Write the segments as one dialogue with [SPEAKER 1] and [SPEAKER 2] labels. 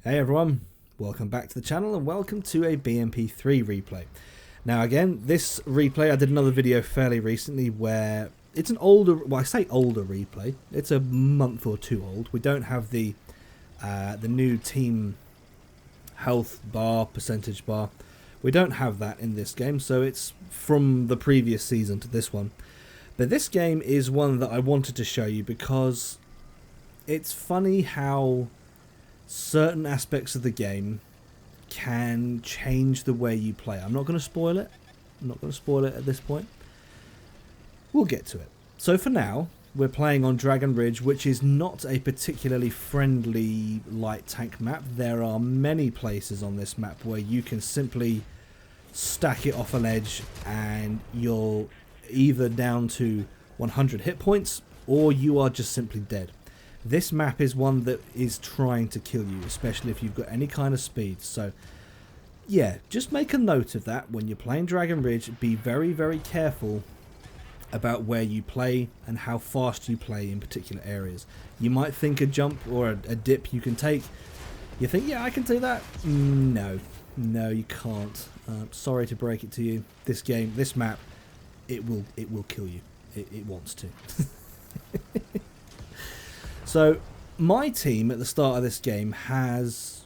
[SPEAKER 1] Hey everyone, welcome back to the channel and welcome to a BMP3 replay. Now again, this replay, I did another video fairly recently where it's an older, well I say older replay, it's a month or two old. We don't have the new team health bar, percentage bar. We don't have that in this game, so it's from the previous season to this one. But this game is one that I wanted to show you because it's funny how certain aspects of the game can change the way you play. I'm not going to spoil it. I'm not going to spoil it at this point. We'll get to it. So for now, we're playing on Dragon Ridge, which is not a particularly friendly light tank map. There are many places on this map where you can simply stack it off a ledge and you're either down to 100 hit points or you are just simply dead. This map is one that is trying to kill you, especially if you've got any kind of speed. So, yeah, just make a note of that when you're playing Dragon Ridge. Be very, very careful about where you play and how fast you play in particular areas. You might think a jump or a dip you can take. You think, yeah, I can do that. No, you can't. Sorry to break it to you. This game, this map, it will kill you. It wants to. So, my team at the start of this game has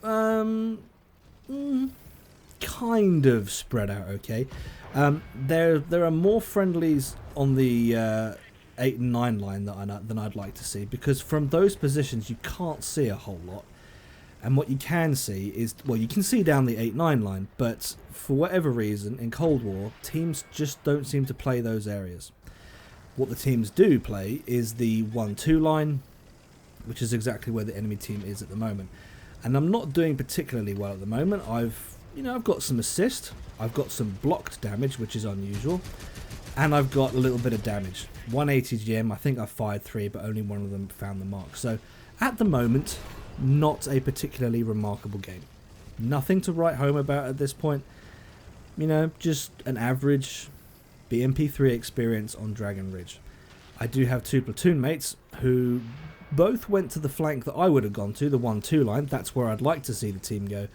[SPEAKER 1] kind of spread out okay. There are more friendlies on the 8 and 9 line than I'd like to see, because from those positions you can't see a whole lot. And what you can see is, well, you can see down the 8-9 line, but for whatever reason, in Cold War, teams just don't seem to play those areas. What the teams do play is the 1-2 line, which is exactly where the enemy team is at the moment. And I'm not doing particularly well at the moment. I've got some assist, I've got some blocked damage, which is unusual, and I've got a little bit of damage. 180 GM, I think I fired 3, but only one of them found the mark. So, at the moment, not a particularly remarkable game. Nothing to write home about at this point. You know, just an average BMP3 experience on Dragon Ridge. I do have 2 platoon mates who both went to the flank that I would have gone to, the 1-2 line. That's where I'd like to see the team go.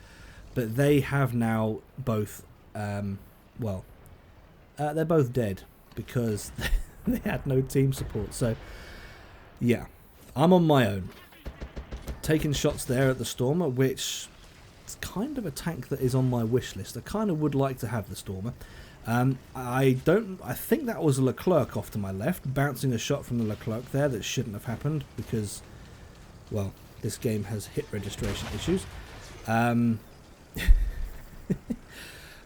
[SPEAKER 1] But they have now both, they're both dead because they had no team support. So, yeah, I'm on my own. Taking shots there at the Stormer, which is kind of a tank that is on my wish list. I kind of would like to have the Stormer. I think that was a Leclerc off to my left, bouncing a shot from the Leclerc there that shouldn't have happened because, well, this game has hit registration issues.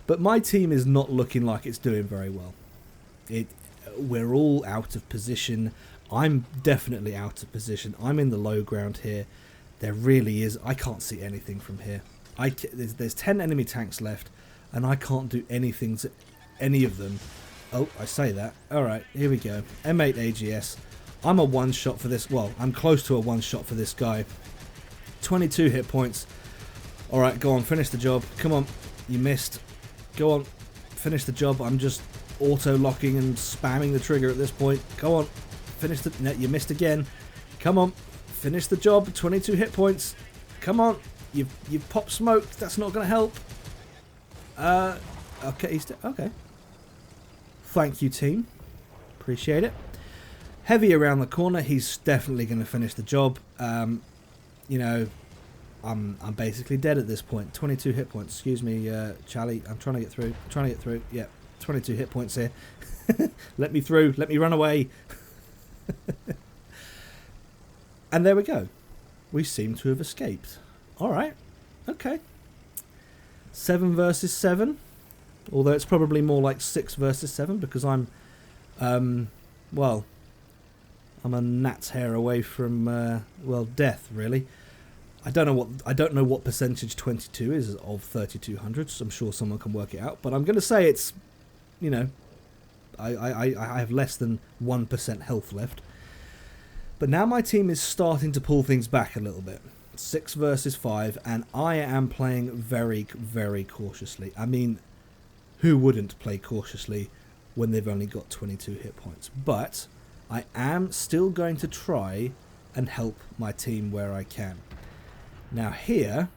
[SPEAKER 1] But my team is not looking like it's doing very well. We're all out of position. I'm definitely out of position. I'm in the low ground here. There really is. I can't see anything from here. There's 10 enemy tanks left, and I can't do anything to any of them. Oh, I say that. Alright, here we go. M8 AGS. I'm a one-shot for this. Well, I'm close to a one-shot for this guy. 22 hit points. Alright, go on, finish the job. Come on, you missed. Go on, finish the job. I'm just auto-locking and spamming the trigger at this point. Go on, finish the... No, you missed again. Come on, finish the job. 22 hit points. Come on, you've popped smoke. That's not going to help. Okay, okay. Thank you, team. Appreciate it. Heavy around the corner. He's definitely going to finish the job. You know, I'm basically dead at this point. 22 hit points. Excuse me, Charlie. I'm trying to get through. Yeah, 22 hit points here. Let me through. Let me run away. And there we go. We seem to have escaped. All right. Okay. 7 versus 7. Although it's probably more like 6 versus 7 because I'm a gnat's hair away from death, really. I don't know what percentage 22 is of 3200. So I'm sure someone can work it out, but I'm going to say it's, you know, I have less than 1% health left. But now my team is starting to pull things back a little bit. 6 versus 5, and I am playing very, very cautiously. I mean, who wouldn't play cautiously when they've only got 22 hit points? But I am still going to try and help my team where I can. Now here,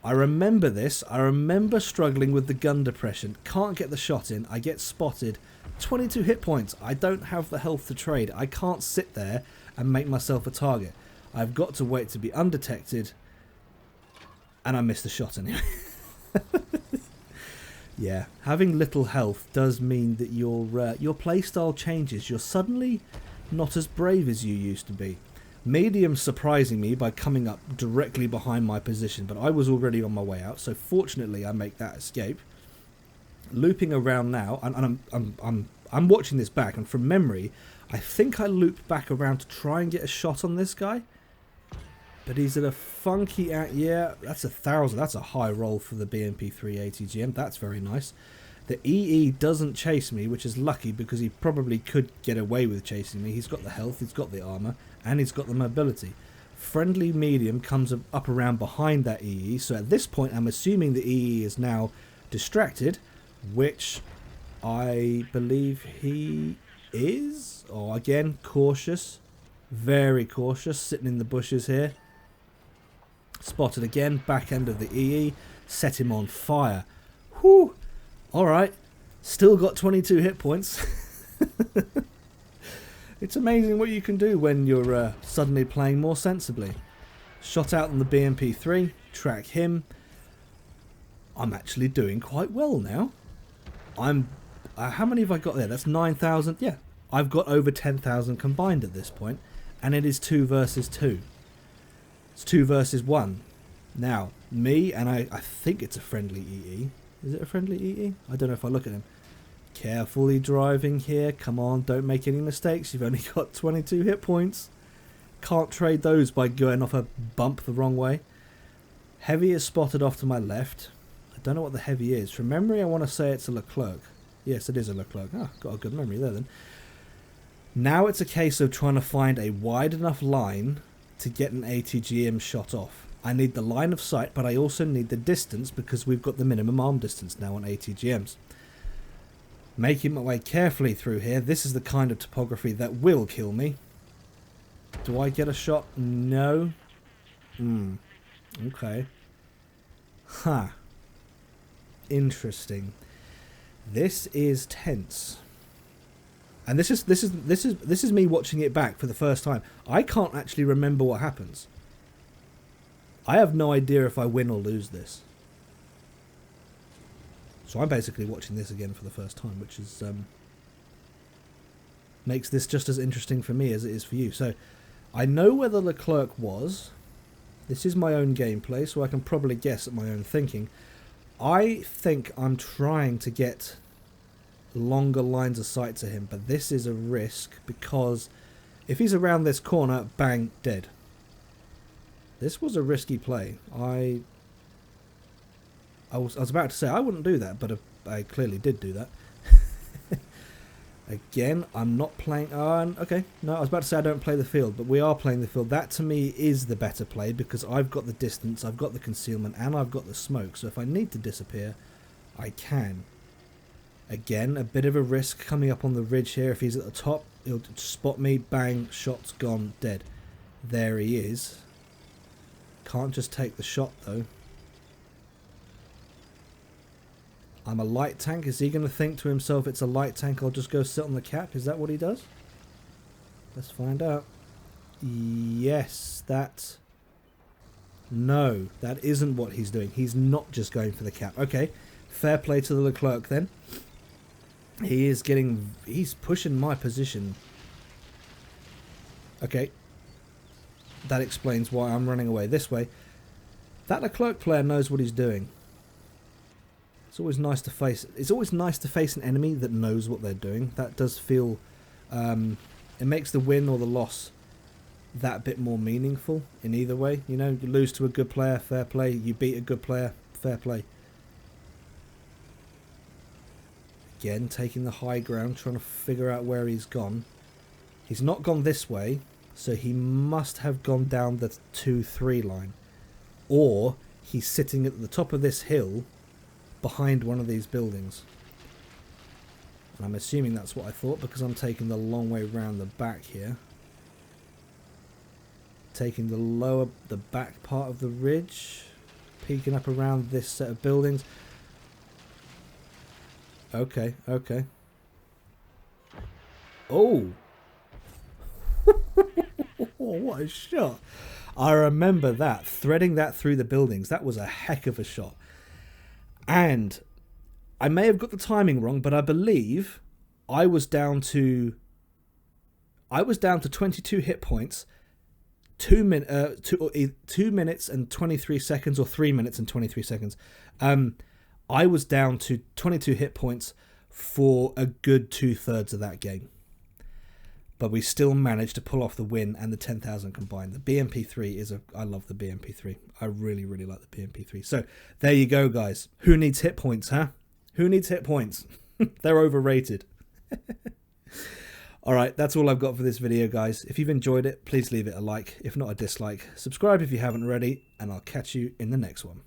[SPEAKER 1] I remember this. I remember struggling with the gun depression. Can't get the shot in. I get spotted. 22 hit points. I don't have the health to trade. I can't sit there and make myself a target. I've got to wait to be undetected. And I missed the shot anyway. Yeah, having little health does mean that your playstyle changes. You're suddenly not as brave as you used to be. Medium surprising me by coming up directly behind my position, but I was already on my way out, so fortunately I make that escape. Looping around now, and I'm watching this back, and from memory, I think I looped back around to try and get a shot on this guy. But he's at a funky... yeah, that's 1,000. That's a high roll for the BMP3 ATGM. That's very nice. The EE doesn't chase me, which is lucky because he probably could get away with chasing me. He's got the health, he's got the armor, and he's got the mobility. Friendly medium comes up around behind that EE. So at this point, I'm assuming the EE is now distracted, which I believe he is. Oh, again, cautious. Very cautious, sitting in the bushes here. Spotted again, back end of the EE, set him on fire. Whew! Alright, still got 22 hit points. It's amazing what you can do when you're suddenly playing more sensibly. Shot out on the BMP3, track him. I'm actually doing quite well now. I'm... how many have I got there? That's 9,000. Yeah, I've got over 10,000 combined at this point, and it is 2 versus 2. It's 2 versus 1. Now, me, and I think it's a friendly EE. Is it a friendly EE? I don't know if I look at him. Carefully driving here. Come on, don't make any mistakes. You've only got 22 hit points. Can't trade those by going off a bump the wrong way. Heavy is spotted off to my left. I don't know what the heavy is. From memory, I want to say it's a Leclerc. Yes, it is a Leclerc. Ah, got a good memory there then. Now it's a case of trying to find a wide enough line to get an ATGM shot off. I need the line of sight, but I also need the distance because we've got the minimum arm distance now on ATGMs. Making my way carefully through here. This is the kind of topography that will kill me. Do I get a shot? No. Okay. Huh. Interesting. This is tense. And this is me watching it back for the first time. I can't actually remember what happens. I have no idea if I win or lose this. So I'm basically watching this again for the first time, which is makes this just as interesting for me as it is for you. So I know where the Leclerc was. This is my own gameplay, so I can probably guess at my own thinking. I think I'm trying to get longer lines of sight to him, but this is a risk because if he's around this corner, bang, dead. This was a risky play. I was about to say I wouldn't do that, but I clearly did do that. Again, I'm not playing... okay, no, I was about to say I don't play the field, but we are playing the field. That, to me, is the better play because I've got the distance, I've got the concealment, and I've got the smoke. So if I need to disappear, I can. Again, a bit of a risk coming up on the ridge here. If he's at the top, he'll spot me, bang, shot's gone, dead. There he is. Can't just take the shot, though. I'm a light tank. Is he going to think to himself, it's a light tank, I'll just go sit on the cap? Is that what he does? Let's find out. Yes, that... No, that isn't what he's doing. He's not just going for the cap. Okay, fair play to the Leclerc then. He is getting... He's pushing my position. Okay. That explains why I'm running away this way. That Leclerc player knows what he's doing. It's always nice to face. It's always nice to face an enemy that knows what they're doing. That does feel. It makes the win or the loss that bit more meaningful in either way. You know, you lose to a good player, fair play. You beat a good player, fair play. Again, taking the high ground, trying to figure out where he's gone. He's not gone this way, so he must have gone down the 2-3 line, or he's sitting at the top of this hill. Behind one of these buildings. And I'm assuming that's what I thought because I'm taking the long way round the back here. taking the back part of the ridge, peeking up around this set of buildings. Okay, okay. Oh! What a shot! I remember that, threading that through the buildings. That was a heck of a shot. And I may have got the timing wrong, but I believe I was down to 22 hit points, 2 minutes and 23 seconds, or 3 minutes and 23 seconds. I was down to 22 hit points for a good 2/3 of that game. But we still managed to pull off the win and the 10,000 combined. The BMP3 I love the BMP3. I really, really like the BMP3. So there you go, guys. Who needs hit points, huh? Who needs hit points? They're overrated. All right, that's all I've got for this video, guys. If you've enjoyed it, please leave it a like. If not, a dislike. Subscribe if you haven't already, and I'll catch you in the next one.